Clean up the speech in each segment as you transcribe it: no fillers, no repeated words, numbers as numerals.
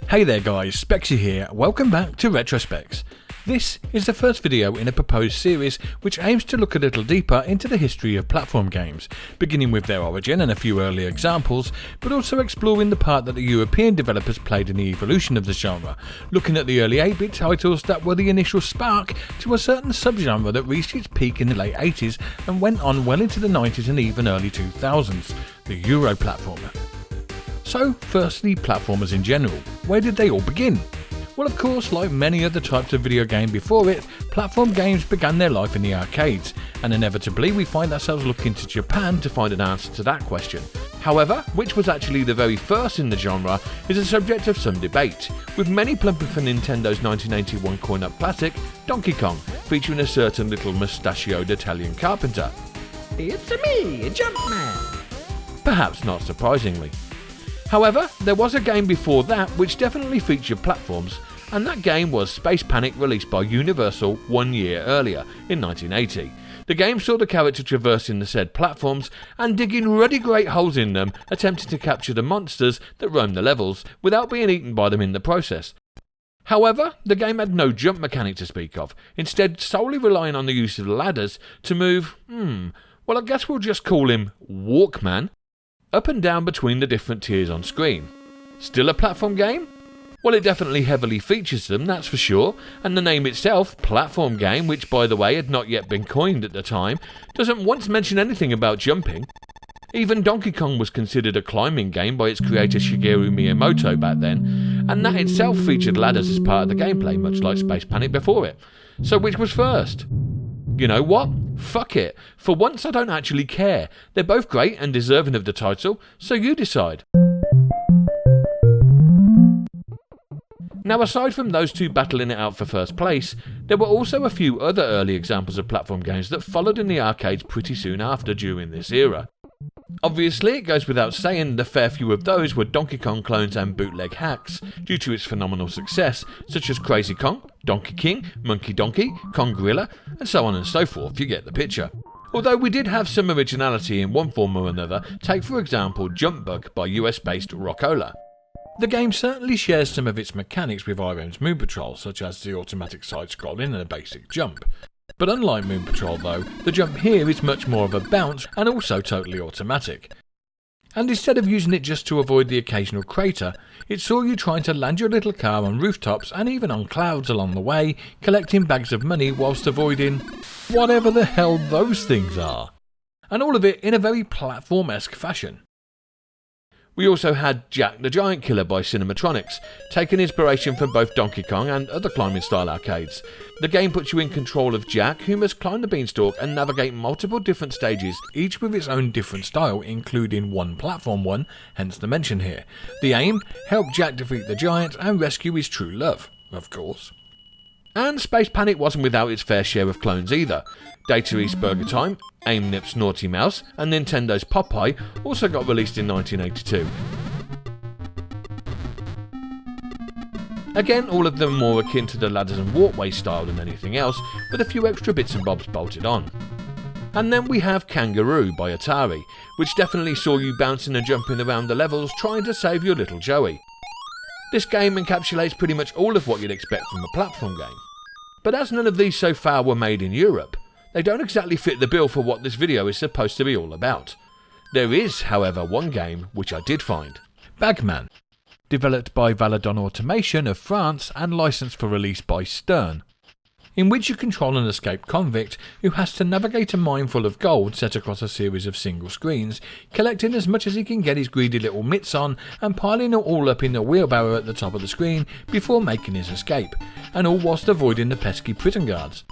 Hey there guys, Spexy here, welcome back to Retrospecs. This is the first video in a proposed series which aims to look a little deeper into the history of platform games, beginning with their origin and a few early examples, but also exploring the part that the European developers played in the evolution of the genre, looking at the early 8-bit titles that were the initial spark to a certain subgenre that reached its peak in the late 80s and went on well into the 90s and even early 2000s, the Euro platformer. So, firstly, platformers in general. Where did they all begin? Well, of course, like many other types of video game before it, platform games began their life in the arcades, and inevitably we find ourselves looking to Japan to find an answer to that question. However, which was actually the very first in the genre is a subject of some debate, with many plumping for Nintendo's 1981 coin-up classic, Donkey Kong, featuring a certain little mustachioed Italian carpenter. It's me, Jumpman! Perhaps not surprisingly. However, there was a game before that which definitely featured platforms, and that game was Space Panic, released by Universal 1 year earlier, in 1980. The game saw the character traversing the said platforms and digging ruddy great holes in them, attempting to capture the monsters that roam the levels without being eaten by them in the process. However, the game had no jump mechanic to speak of, instead solely relying on the use of ladders to move, well I guess we'll just call him Walkman, up and down between the different tiers on screen. Still a platform game? Well, it definitely heavily features them, that's for sure, and the name itself, platform game, which by the way had not yet been coined at the time, doesn't once mention anything about jumping. Even Donkey Kong was considered a climbing game by its creator Shigeru Miyamoto back then, and that itself featured ladders as part of the gameplay, much like Space Panic before it. So which was first? You know what? Fuck it. For once I don't actually care. They're both great and deserving of the title, so you decide. Now, aside from those two battling it out for first place, there were also a few other early examples of platform games that followed in the arcades pretty soon after during this era. Obviously, it goes without saying the fair few of those were Donkey Kong clones and bootleg hacks, due to its phenomenal success, such as Crazy Kong, Donkey King, Monkey Donkey, Kong Gorilla, and so on and so forth, you get the picture. Although we did have some originality in one form or another, take for example Jump Bug by US-based Rockola. The game certainly shares some of its mechanics with IRM's Moon Patrol, such as the automatic side-scrolling and a basic jump. But unlike Moon Patrol though, the jump here is much more of a bounce and also totally automatic. And instead of using it just to avoid the occasional crater, it saw you trying to land your little car on rooftops and even on clouds along the way, collecting bags of money whilst avoiding whatever the hell those things are. And all of it in a very platform-esque fashion. We also had Jack the Giant Killer by Cinematronics, taking inspiration from both Donkey Kong and other climbing style arcades. The game puts you in control of Jack, who must climb the beanstalk and navigate multiple different stages, each with its own different style, including one platform one, hence the mention here. The aim? Help Jack defeat the giant and rescue his true love, of course. And Space Panic wasn't without its fair share of clones either. Data East Burger Time, Aim Nip's Naughty Mouse, and Nintendo's Popeye also got released in 1982. Again, all of them more akin to the ladders and walkway style than anything else, with a few extra bits and bobs bolted on. And then we have Kangaroo by Atari, which definitely saw you bouncing and jumping around the levels trying to save your little Joey. This game encapsulates pretty much all of what you'd expect from a platform game. But as none of these so far were made in Europe, they don't exactly fit the bill for what this video is supposed to be all about. There is, however, one game which I did find. Bagman, developed by Valadon Automation of France and licensed for release by Stern, in which you control an escaped convict who has to navigate a mine full of gold set across a series of single screens, collecting as much as he can get his greedy little mitts on and piling it all up in the wheelbarrow at the top of the screen before making his escape, and all whilst avoiding the pesky prison guards.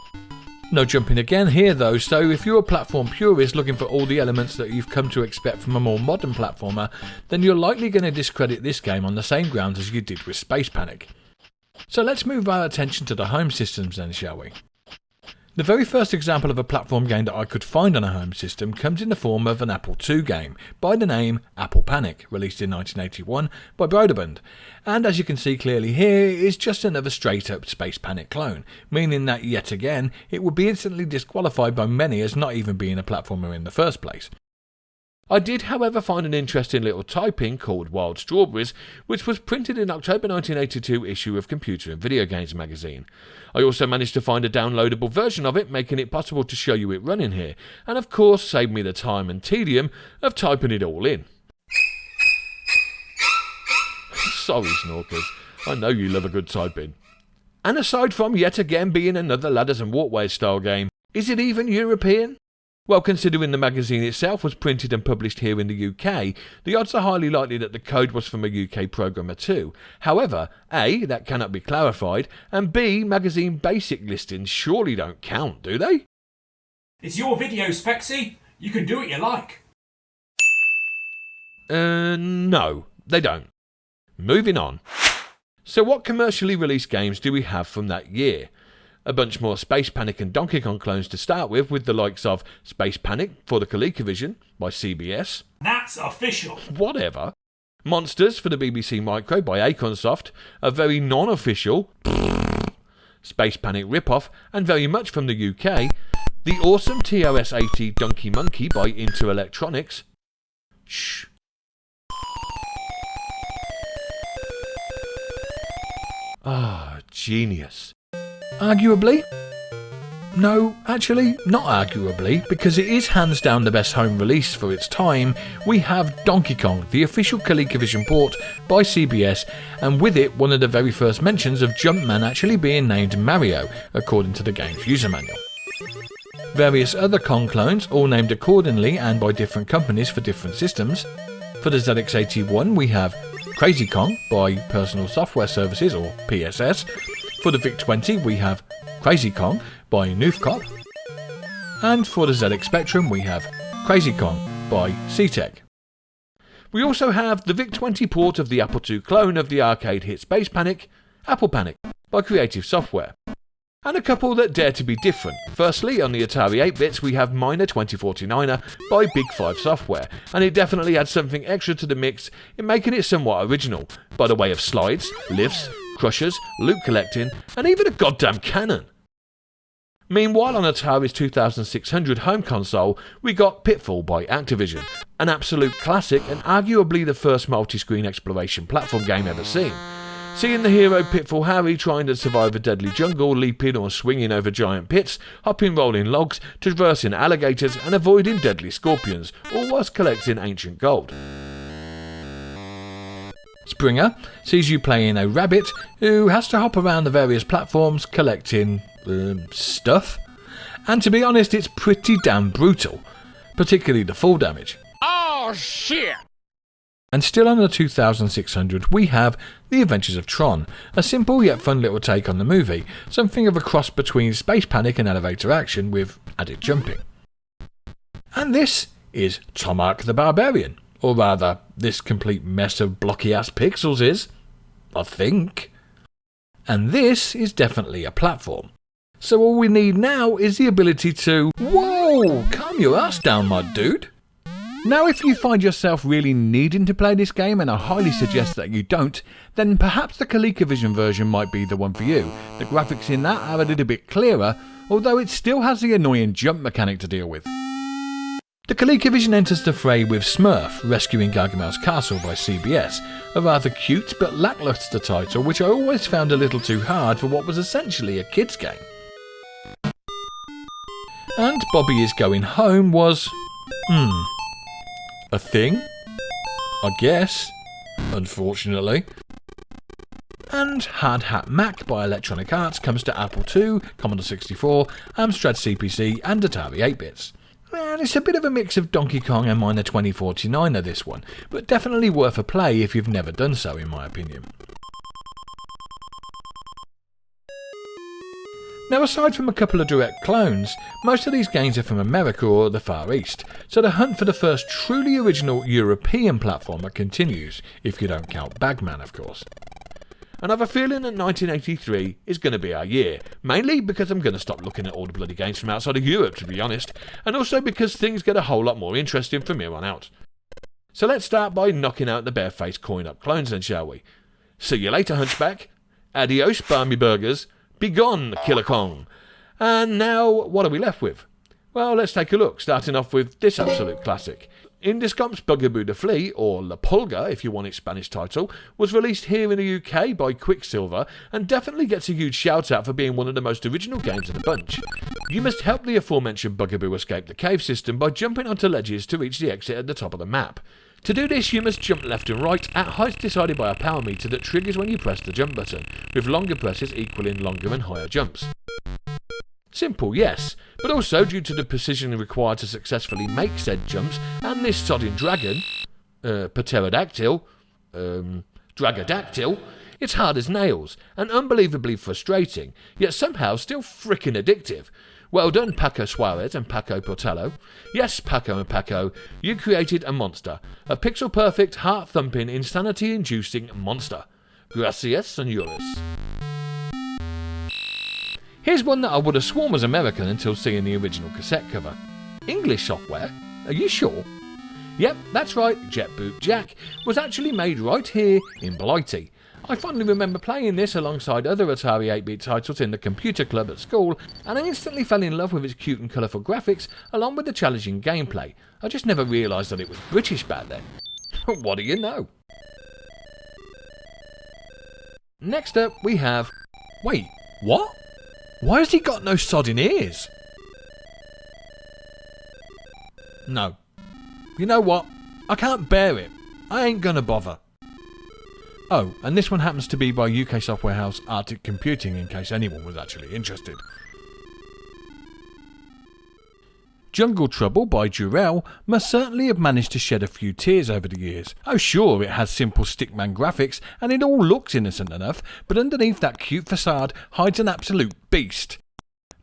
No jumping again here though, so if you're a platform purist looking for all the elements that you've come to expect from a more modern platformer, then you're likely going to discredit this game on the same grounds as you did with Space Panic. So let's move our attention to the home systems then, shall we? The very first example of a platform game that I could find on a home system comes in the form of an Apple II game, by the name Apple Panic, released in 1981 by Broderbund. And as you can see clearly here, it's just another straight up Space Panic clone, meaning that yet again, it would be instantly disqualified by many as not even being a platformer in the first place. I did, however, find an interesting little typing called Wild Strawberries, which was printed in October 1982 issue of Computer and Video Games magazine. I also managed to find a downloadable version of it, making it possible to show you it running here, and of course saved me the time and tedium of typing it all in. Sorry, Snorkers, I know you love a good typing. And aside from yet again being another Ladders and Walkways style game, is it even European? Well, considering the magazine itself was printed and published here in the UK, the odds are highly likely that the code was from a UK programmer too. However, A, that cannot be clarified, and B, magazine basic listings surely don't count, do they? It's your video, Spexy. You can do what you like. No, they don't. Moving on. So what commercially released games do we have from that year? A bunch more Space Panic and Donkey Kong clones to start with the likes of Space Panic for the ColecoVision by CBS. That's official. Whatever. Monsters for the BBC Micro by Acornsoft, a very non-official Space Panic rip-off, and very much from the UK, the awesome TOS-80 Donkey Monkey by Inter-Electronics. Shh. Ah, genius. Arguably? No, actually, not arguably, because it is hands down the best home release for its time. We have Donkey Kong, the official ColecoVision port by CBS, and with it one of the very first mentions of Jumpman actually being named Mario, according to the game's user manual. Various other Kong clones, all named accordingly and by different companies for different systems. For the ZX81 we have Crazy Kong by Personal Software Services, or PSS. For the VIC-20 we have Crazy Kong by Newfcop. And for the ZX Spectrum we have Crazy Kong by CTEC. We also have the VIC-20 port of the Apple II clone of the arcade hit Space Panic, Apple Panic by Creative Software. And a couple that dare to be different. Firstly, on the Atari 8-bits we have Miner 2049er by Big 5 Software, and it definitely adds something extra to the mix in making it somewhat original, by the way of slides, lifts, crushers, loot collecting, and even a goddamn cannon. Meanwhile, on Atari's 2600 home console, we got Pitfall by Activision, an absolute classic and arguably the first multi-screen exploration platform game ever seen. Seeing the hero Pitfall Harry trying to survive a deadly jungle, leaping or swinging over giant pits, hopping rolling logs, traversing alligators and avoiding deadly scorpions, all whilst collecting ancient gold. Springer sees you playing a rabbit who has to hop around the various platforms collecting stuff, and to be honest it's pretty damn brutal, particularly the fall damage. Oh shit! And still on the 2600 we have The Adventures of Tron, a simple yet fun little take on the movie, something of a cross between Space Panic and elevator action with added jumping. And this is Tomark the Barbarian, or rather, this complete mess of blocky ass pixels is, I think. And this is definitely a platform. So all we need now is the ability to, whoa, calm your ass down my dude. Now if you find yourself really needing to play this game, and I highly suggest that you don't, then perhaps the ColecoVision version might be the one for you. The graphics in that are a little bit clearer, although it still has the annoying jump mechanic to deal with. The ColecoVision enters the fray with Smurf, Rescuing Gargamel's Castle by CBS, a rather cute but lacklustre title which I always found a little too hard for what was essentially a kids game. And Bobby Is Going Home was, a thing? I guess. Unfortunately. And Hard Hat Mac by Electronic Arts comes to Apple II, Commodore 64, Amstrad CPC and Atari 8-bits. Well, it's a bit of a mix of Donkey Kong and Miner 2049er this one, but definitely worth a play if you've never done so in my opinion. Now aside from a couple of direct clones, most of these games are from America or the Far East, so the hunt for the first truly original European platformer continues, if you don't count Bagman of course. And I have a feeling that 1983 is going to be our year, mainly because I'm going to stop looking at all the bloody games from outside of Europe to be honest, and also because things get a whole lot more interesting from here on out. So let's start by knocking out the barefaced coin-up clones then, shall we? See you later, Hunchback. Adios, Barmy Burgers. Begone, Killer Kong. And now, what are we left with? Well, let's take a look, starting off with this absolute classic. Indescomp's Bugaboo the Flea, or La Pulga if you want its Spanish title, was released here in the UK by Quicksilver and definitely gets a huge shout out for being one of the most original games of the bunch. You must help the aforementioned Bugaboo escape the cave system by jumping onto ledges to reach the exit at the top of the map. To do this, you must jump left and right at heights decided by a power meter that triggers when you press the jump button, with longer presses equaling longer and higher jumps. Simple, yes, but also due to the precision required to successfully make said jumps, and this sodding dragon, pterodactyl, dragodactyl, it's hard as nails, and unbelievably frustrating, yet somehow still frickin' addictive. Well done, Paco Suarez and Paco Portello. Yes, Paco and Paco, you created a monster. A pixel-perfect, heart-thumping, insanity-inducing monster. Gracias, senores. Here's one that I would have sworn was American until seeing the original cassette cover. English software? Are you sure? Yep, that's right, Jet Boot Jack was actually made right here in Blighty. I fondly remember playing this alongside other Atari 8-bit titles in the computer club at school, and I instantly fell in love with its cute and colourful graphics along with the challenging gameplay. I just never realised that it was British back then. What do you know? Next up we have... Wait, what? Why has he got no sodding ears? No. You know what? I can't bear it. I ain't gonna bother. Oh, and this one happens to be by UK software house Arctic Computing in case anyone was actually interested. Jungle Trouble by Durrell must certainly have managed to shed a few tears over the years. Oh sure, it has simple stickman graphics and it all looks innocent enough, but underneath that cute facade hides an absolute beast.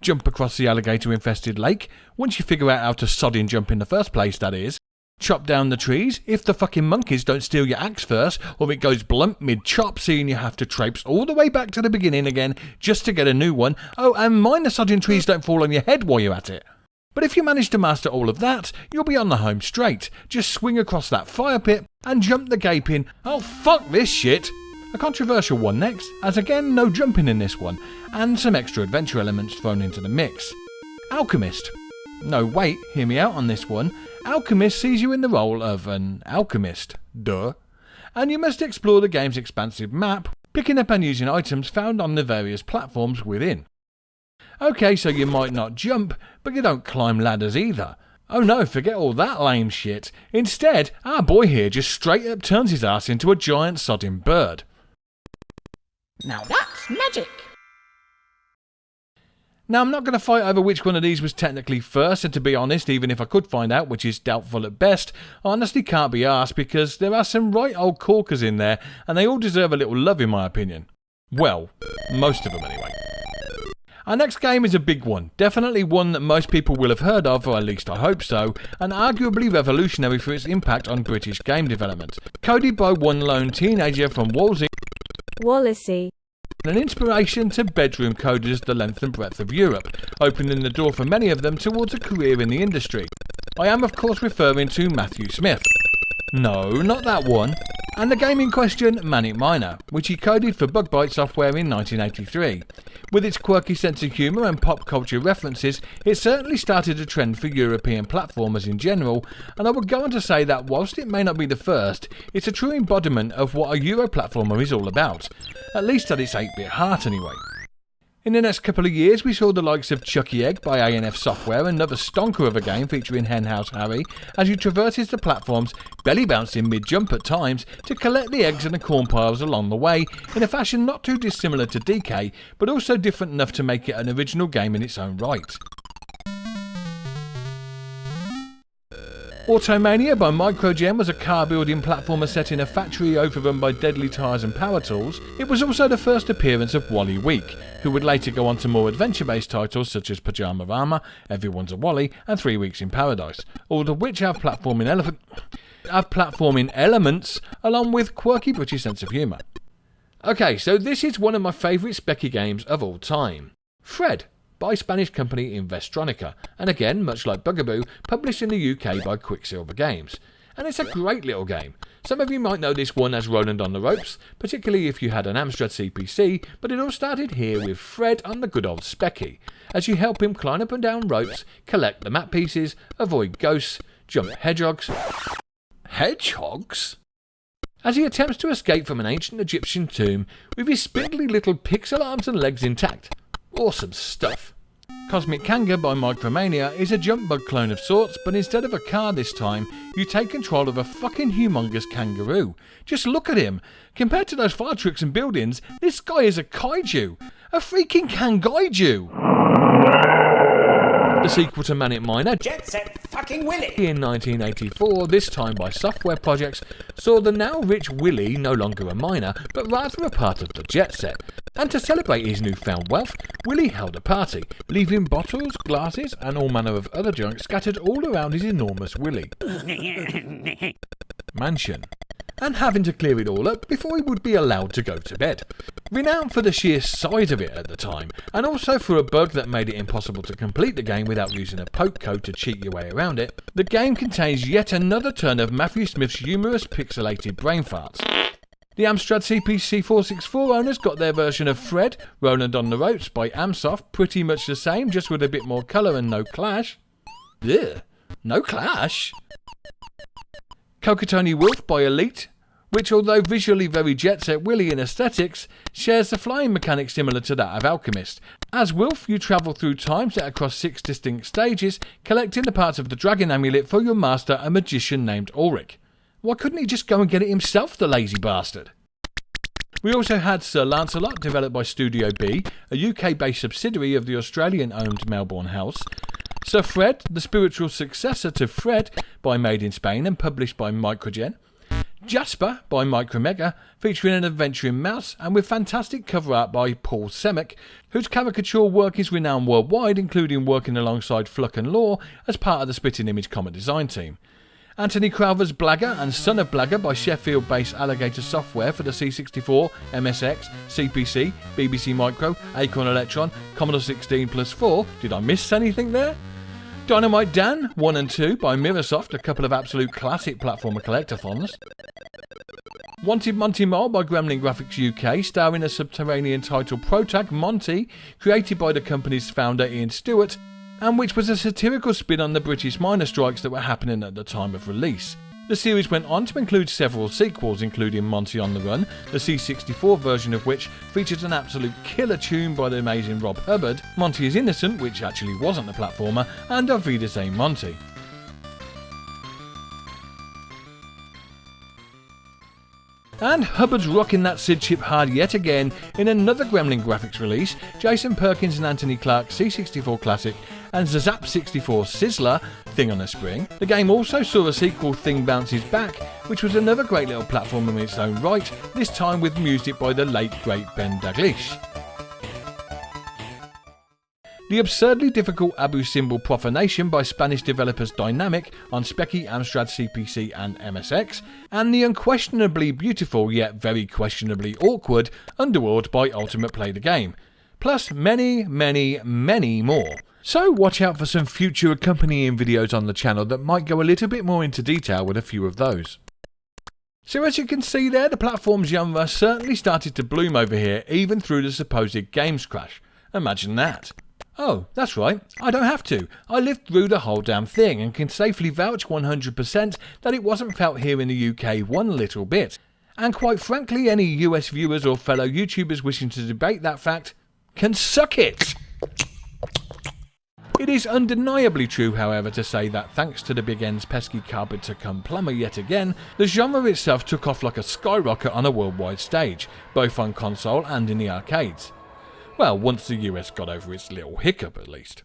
Jump across the alligator-infested lake, once you figure out how to sodding jump in the first place, that is. Chop down the trees, if the fucking monkeys don't steal your axe first, or it goes blunt mid-chop, seeing you have to traipse all the way back to the beginning again just to get a new one. Oh, and mind the sodding trees don't fall on your head while you're at it. But if you manage to master all of that, you'll be on the home straight. Just swing across that fire pit and jump the gaping, oh fuck this shit. A controversial one next, as again no jumping in this one, and some extra adventure elements thrown into the mix. Alchemist. No wait, hear me out on this one. Alchemist sees you in the role of an alchemist, duh. And you must explore the game's expansive map, picking up and using items found on the various platforms within. Okay, so you might not jump, but you don't climb ladders either. Oh no, forget all that lame shit. Instead, our boy here just straight up turns his ass into a giant sodding bird. Now that's magic. Now, I'm not going to fight over which one of these was technically first, and to be honest, even if I could find out, which is doubtful at best, I honestly can't be arsed because there are some right old corkers in there, and they all deserve a little love in my opinion. Well, most of them anyway. Our next game is a big one, definitely one that most people will have heard of, or at least I hope so, and arguably revolutionary for its impact on British game development. Coded by one lone teenager from Wallasey. An inspiration to bedroom coders the length and breadth of Europe, opening the door for many of them towards a career in the industry. I am of course referring to Matthew Smith. No, not that one. And the game in question, Manic Miner, which he coded for Bug Bite Software in 1983. With its quirky sense of humour and pop culture references, it certainly started a trend for European platformers in general, and I would go on to say that whilst it may not be the first, it's a true embodiment of what a Euro platformer is all about. At least at its 8-bit heart anyway. In the next couple of years, we saw the likes of Chucky Egg by A&F Software, another stonker of a game featuring Henhouse Harry, as you traverses the platforms, belly bouncing mid-jump at times, to collect the eggs and the corn piles along the way, in a fashion not too dissimilar to DK, but also different enough to make it an original game in its own right. Automania by Microgem was a car-building platformer set in a factory overrun by deadly tyres and power tools. It was also the first appearance of Wally Week, who would later go on to more adventure-based titles such as Pyjamarama, Everyone's a Wally, and 3 Weeks in Paradise, all of which have platforming elements along with quirky British sense of humour. Okay, so this is one of my favourite specky games of all time. Fred, by Spanish company Investronica, and again, much like Bugaboo, published in the UK by Quicksilver Games. And it's a great little game. Some of you might know this one as Roland on the Ropes, particularly if you had an Amstrad CPC, but it all started here with Fred on the good old Specky, as you help him climb up and down ropes, collect the map pieces, avoid ghosts, jump hedgehogs. Hedgehogs? As he attempts to escape from an ancient Egyptian tomb with his spindly little pixel arms and legs intact. Awesome stuff. Cosmic Kanga by Micromania is a jump bug clone of sorts, but instead of a car this time, you take control of a fucking humongous kangaroo. Just look at him. Compared to those fire trucks and buildings, this guy is a kaiju. A freaking kangaiju. The sequel to Manic Miner, Jet Set fucking Willy. in 1984, this time by Software Projects, saw the now rich Willy no longer a miner, but rather a part of the jet set. And to celebrate his newfound wealth, Willy held a party, leaving bottles, glasses, and all manner of other junk scattered all around his enormous Willy mansion, and having to clear it all up before he would be allowed to go to bed. Renowned for the sheer size of it at the time, and also for a bug that made it impossible to complete the game without using a poke code to cheat your way around it, the game contains yet another turn of Matthew Smith's humorous pixelated brain farts. The Amstrad CPC 464 owners got their version of Fred, Roland on the Ropes by Amsoft pretty much the same, just with a bit more colour and no clash. Ugh, no clash? Kokotoni Wolf by Elite, which although visually very Jet Set Willy in aesthetics, shares the flying mechanic similar to that of Alchemist. As Wolf, you travel through time set across 6 distinct stages, collecting the parts of the dragon amulet for your master, a magician named Ulrich. Why couldn't he just go and get it himself, the lazy bastard? We also had Sir Lancelot, developed by Studio B, a UK-based subsidiary of the Australian-owned Melbourne House. Sir Fred, the spiritual successor to Fred, by Made in Spain and published by Microgen. Jasper by Micromega, featuring an adventuring mouse and with fantastic cover art by Paul Semick, whose caricature work is renowned worldwide, including working alongside Fluck and Law as part of the Spitting Image comic design team. Anthony Crowther's Blagger and Son of Blagger by Sheffield-based Alligator Software for the C64, MSX, CPC, BBC Micro, Acorn Electron, Commodore 16+4. Did I miss anything there? Dynamite Dan 1 and 2 by Mirrorsoft, a couple of absolute classic platformer collectathons. Wanted Monty Mole by Gremlin Graphics UK, starring a subterranean title Protag Monty, created by the company's founder Ian Stewart, and which was a satirical spin on the British miner strikes that were happening at the time of release. The series went on to include several sequels, including Monty on the Run, the C64 version of which featured an absolute killer tune by the amazing Rob Hubbard, Monty is Innocent, which actually wasn't a platformer, and Auf Wiedersehen Monty. And Hubbard's rocking that SID chip hard yet again in another Gremlin Graphics release, Jason Perkins and Anthony Clark's C64 Classic and Zap 64 Sizzler, Thing on a Spring. The game also saw a sequel, Thing Bounces Back, which was another great little platform in its own right, this time with music by the late great Ben Daglish. The absurdly difficult Abu Simbel Profanation by Spanish developers Dynamic on Speccy, Amstrad CPC and MSX, and the unquestionably beautiful yet very questionably awkward Underworld by Ultimate Play the Game, plus many, many, many more. So watch out for some future accompanying videos on the channel that might go a little bit more into detail with a few of those. So as you can see there, the platform genre certainly started to bloom over here, even through the supposed games crash. Imagine that. Oh, that's right, I don't have to. I lived through the whole damn thing and can safely vouch 100% that it wasn't felt here in the UK one little bit. And quite frankly, any US viewers or fellow YouTubers wishing to debate that fact can suck it! It is undeniably true, however, to say that thanks to the big N's pesky carpenter come plumber yet again, the genre itself took off like a skyrocket on a worldwide stage, both on console and in the arcades. Well, once the US got over its little hiccup at least.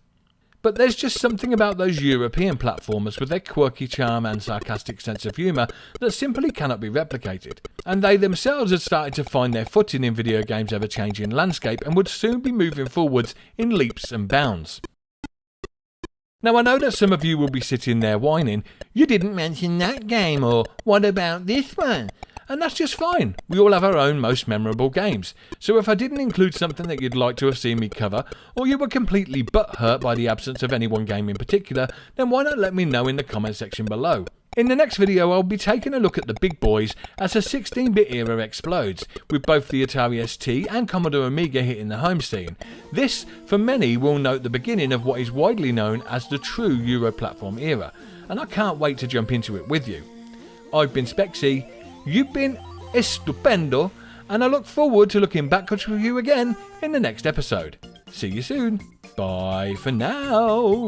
But there's just something about those European platformers with their quirky charm and sarcastic sense of humour that simply cannot be replicated, and they themselves had started to find their footing in video games' ever-changing landscape and would soon be moving forwards in leaps and bounds. Now I know that some of you will be sitting there whining, "You didn't mention that game," or "What about this one?" And that's just fine, we all have our own most memorable games, so if I didn't include something that you'd like to have seen me cover, or you were completely butthurt by the absence of any one game in particular, then why not let me know in the comment section below. In the next video I'll be taking a look at the big boys as the 16-bit era explodes, with both the Atari ST and Commodore Amiga hitting the home scene. This, for many, will note the beginning of what is widely known as the true Euro platform era, and I can't wait to jump into it with you. I've been Spexy, you've been estupendo, and I look forward to looking back with you again in the next episode. See you soon. Bye for now.